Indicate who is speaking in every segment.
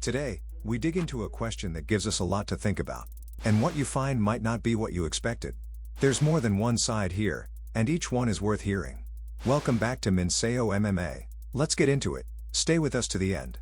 Speaker 1: Today, we dig into a question that gives us a lot to think about. And what you find might not be what you expected. There's more than one side here, and each one is worth hearing. Welcome back to Minseo MMA. Let's get into it. Stay with us to the end.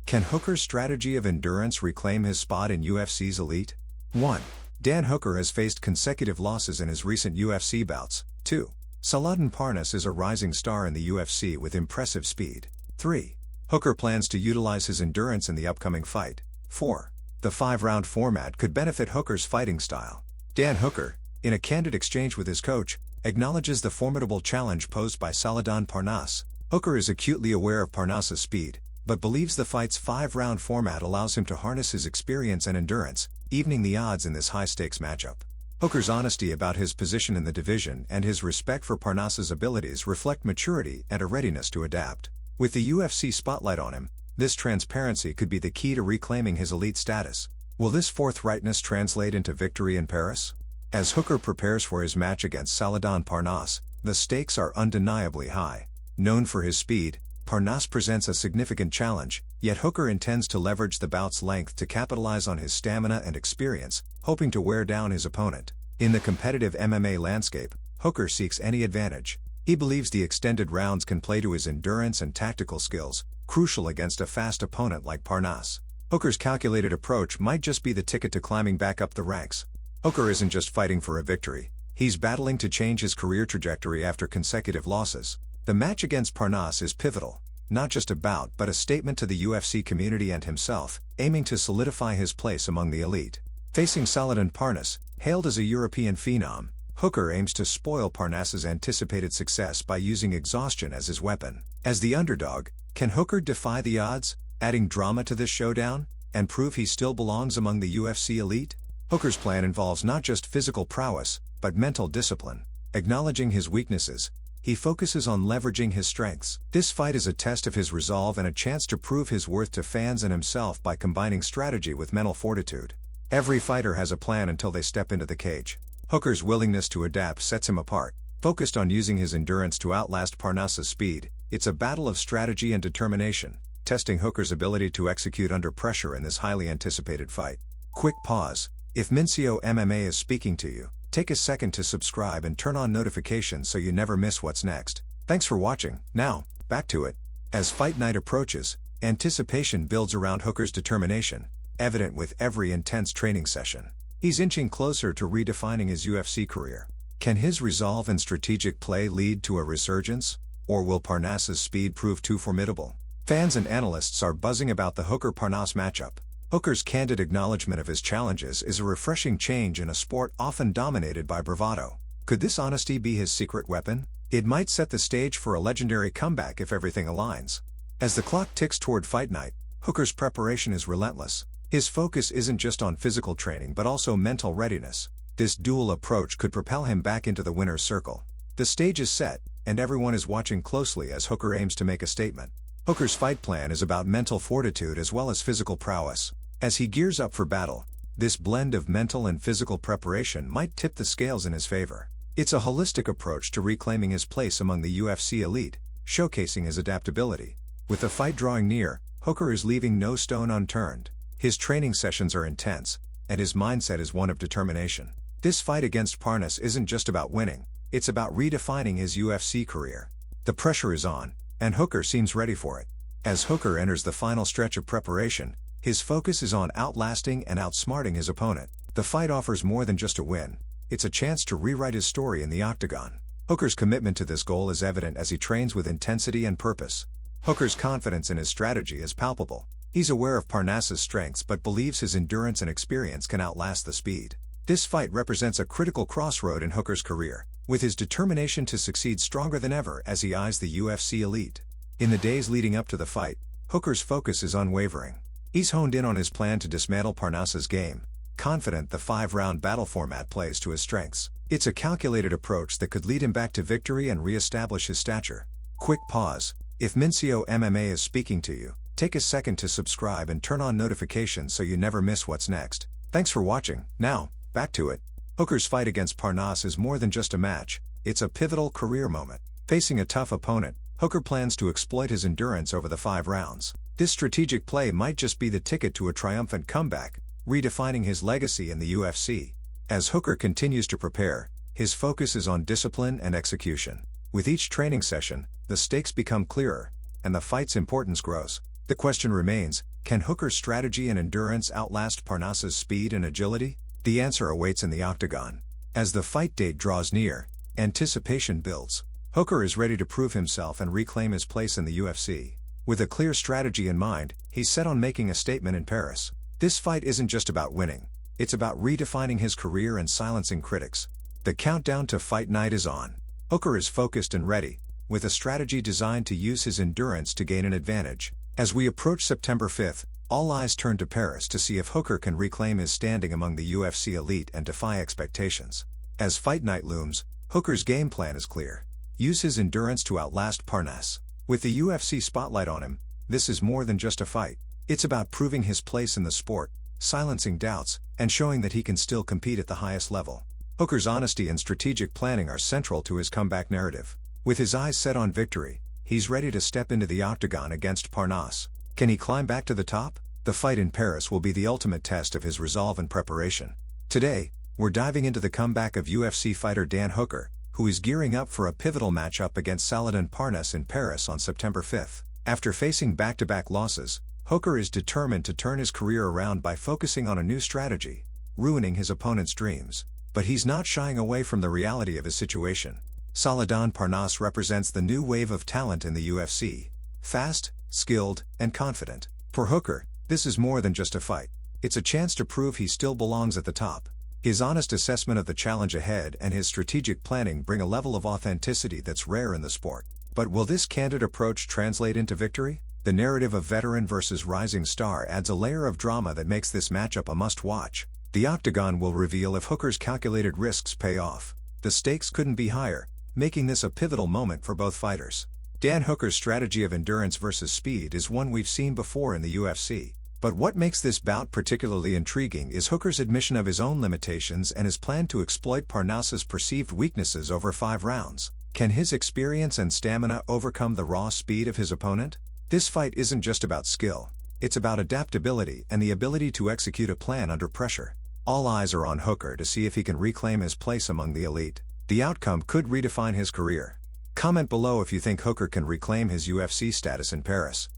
Speaker 1: Can Hooker's strategy of endurance reclaim his spot in UFC's elite? 1. Dan Hooker has faced consecutive losses in his recent UFC bouts. 2. Salahdine Parnasse is a rising star in the UFC with impressive speed. 3. Hooker plans to utilize his endurance in the upcoming fight. 4. The 5-round format could benefit Hooker's fighting style. Dan Hooker, in a candid exchange with his coach, acknowledges the formidable challenge posed by Salahdine Parnasse. Hooker is acutely aware of Parnasse's speed, but believes the fight's 5-round format allows him to harness his experience and endurance, evening the odds in this high-stakes matchup. Hooker's honesty about his position in the division and his respect for Parnasse's abilities reflect maturity and a readiness to adapt. With the UFC spotlight on him, this transparency could be the key to reclaiming his elite status. Will this forthrightness translate into victory in Paris? As Hooker prepares for his match against Salahdine Parnasse, the stakes are undeniably high. Known for his speed, Parnasse presents a significant challenge, yet Hooker intends to leverage the bout's length to capitalize on his stamina and experience, hoping to wear down his opponent. In the competitive MMA landscape, Hooker seeks any advantage. He believes the extended rounds can play to his endurance and tactical skills, crucial against a fast opponent like Parnasse. Hooker's calculated approach might just be the ticket to climbing back up the ranks. Hooker isn't just fighting for a victory, he's battling to change his career trajectory after consecutive losses. The match against Parnasse is pivotal, not just a bout but a statement to the UFC community and himself, aiming to solidify his place among the elite. Facing Salahdine Parnasse, hailed as a European phenom, Hooker aims to spoil Parnasse's anticipated success by using exhaustion as his weapon. As the underdog, can Hooker defy the odds, adding drama to this showdown, and prove he still belongs among the UFC elite? Hooker's plan involves not just physical prowess, but mental discipline. Acknowledging his weaknesses, he focuses on leveraging his strengths. This fight is a test of his resolve and a chance to prove his worth to fans and himself by combining strategy with mental fortitude. Every fighter has a plan until they step into the cage. Hooker's willingness to adapt sets him apart. Focused on using his endurance to outlast Parnasse's speed, it's a battle of strategy and determination, testing Hooker's ability to execute under pressure in this highly anticipated fight. Quick pause. If Minseo MMA is speaking to you, take a second to subscribe and turn on notifications so you never miss what's next. Thanks for watching. Now, back to it. As fight night approaches, anticipation builds around Hooker's determination, evident with every intense training session. He's inching closer to redefining his UFC career. Can his resolve and strategic play lead to a resurgence? Or will Parnasse's speed prove too formidable? Fans and analysts are buzzing about the Hooker-Parnasse matchup. Hooker's candid acknowledgement of his challenges is a refreshing change in a sport often dominated by bravado. Could this honesty be his secret weapon? It might set the stage for a legendary comeback if everything aligns. As the clock ticks toward fight night, Hooker's preparation is relentless. His focus isn't just on physical training but also mental readiness. This dual approach could propel him back into the winner's circle. The stage is set, and everyone is watching closely as Hooker aims to make a statement. Hooker's fight plan is about mental fortitude as well as physical prowess. As he gears up for battle, this blend of mental and physical preparation might tip the scales in his favor. It's a holistic approach to reclaiming his place among the UFC elite, showcasing his adaptability. With the fight drawing near, Hooker is leaving no stone unturned. His training sessions are intense, and his mindset is one of determination. This fight against Parnasse isn't just about winning, it's about redefining his UFC career. The pressure is on, and Hooker seems ready for it. As Hooker enters the final stretch of preparation, his focus is on outlasting and outsmarting his opponent. The fight offers more than just a win, it's a chance to rewrite his story in the octagon. Hooker's commitment to this goal is evident as he trains with intensity and purpose. Hooker's confidence in his strategy is palpable. He's aware of Parnasse's strengths but believes his endurance and experience can outlast the speed. This fight represents a critical crossroad in Hooker's career, with his determination to succeed stronger than ever as he eyes the UFC elite. In the days leading up to the fight, Hooker's focus is unwavering. He's honed in on his plan to dismantle Parnasse's game, confident the 5-round battle format plays to his strengths. It's a calculated approach that could lead him back to victory and re-establish his stature. Quick pause. If Minseo MMA is speaking to you, take a second to subscribe and turn on notifications so you never miss what's next. Thanks for watching. Now, back to it. Hooker's fight against Parnasse is more than just a match, it's a pivotal career moment. Facing a tough opponent, Hooker plans to exploit his endurance over the 5 rounds. This strategic play might just be the ticket to a triumphant comeback, redefining his legacy in the UFC. As Hooker continues to prepare, his focus is on discipline and execution. With each training session, the stakes become clearer, and the fight's importance grows. The question remains, can Hooker's strategy and endurance outlast Parnasse's speed and agility? The answer awaits in the octagon. As the fight date draws near, anticipation builds. Hooker is ready to prove himself and reclaim his place in the UFC. With a clear strategy in mind, he's set on making a statement in Paris. This fight isn't just about winning, it's about redefining his career and silencing critics. The countdown to fight night is on. Hooker is focused and ready, with a strategy designed to use his endurance to gain an advantage. As we approach September 5th, all eyes turn to Paris to see if Hooker can reclaim his standing among the UFC elite and defy expectations. As fight night looms, Hooker's game plan is clear. Use his endurance to outlast Parnasse. With the UFC spotlight on him, this is more than just a fight. It's about proving his place in the sport, silencing doubts, and showing that he can still compete at the highest level. Hooker's honesty and strategic planning are central to his comeback narrative. With his eyes set on victory, he's ready to step into the octagon against Parnasse. Can he climb back to the top? The fight in Paris will be the ultimate test of his resolve and preparation. Today, we're diving into the comeback of UFC fighter Dan Hooker, who is gearing up for a pivotal matchup against Salahdine Parnasse in Paris on September 5th. After facing back-to-back losses, Hooker is determined to turn his career around by focusing on a new strategy, ruining his opponent's dreams. But he's not shying away from the reality of his situation. Salahdine Parnasse represents the new wave of talent in the UFC. Fast, skilled, and confident. For Hooker, this is more than just a fight. It's a chance to prove he still belongs at the top. His honest assessment of the challenge ahead and his strategic planning bring a level of authenticity that's rare in the sport. But will this candid approach translate into victory? The narrative of veteran versus rising star adds a layer of drama that makes this matchup a must-watch. The octagon will reveal if Hooker's calculated risks pay off. The stakes couldn't be higher, making this a pivotal moment for both fighters. Dan Hooker's strategy of endurance versus speed is one we've seen before in the UFC. But what makes this bout particularly intriguing is Hooker's admission of his own limitations and his plan to exploit Parnasse's perceived weaknesses over 5 rounds. Can his experience and stamina overcome the raw speed of his opponent? This fight isn't just about skill, it's about adaptability and the ability to execute a plan under pressure. All eyes are on Hooker to see if he can reclaim his place among the elite. The outcome could redefine his career. Comment below if you think Hooker can reclaim his UFC status in Paris.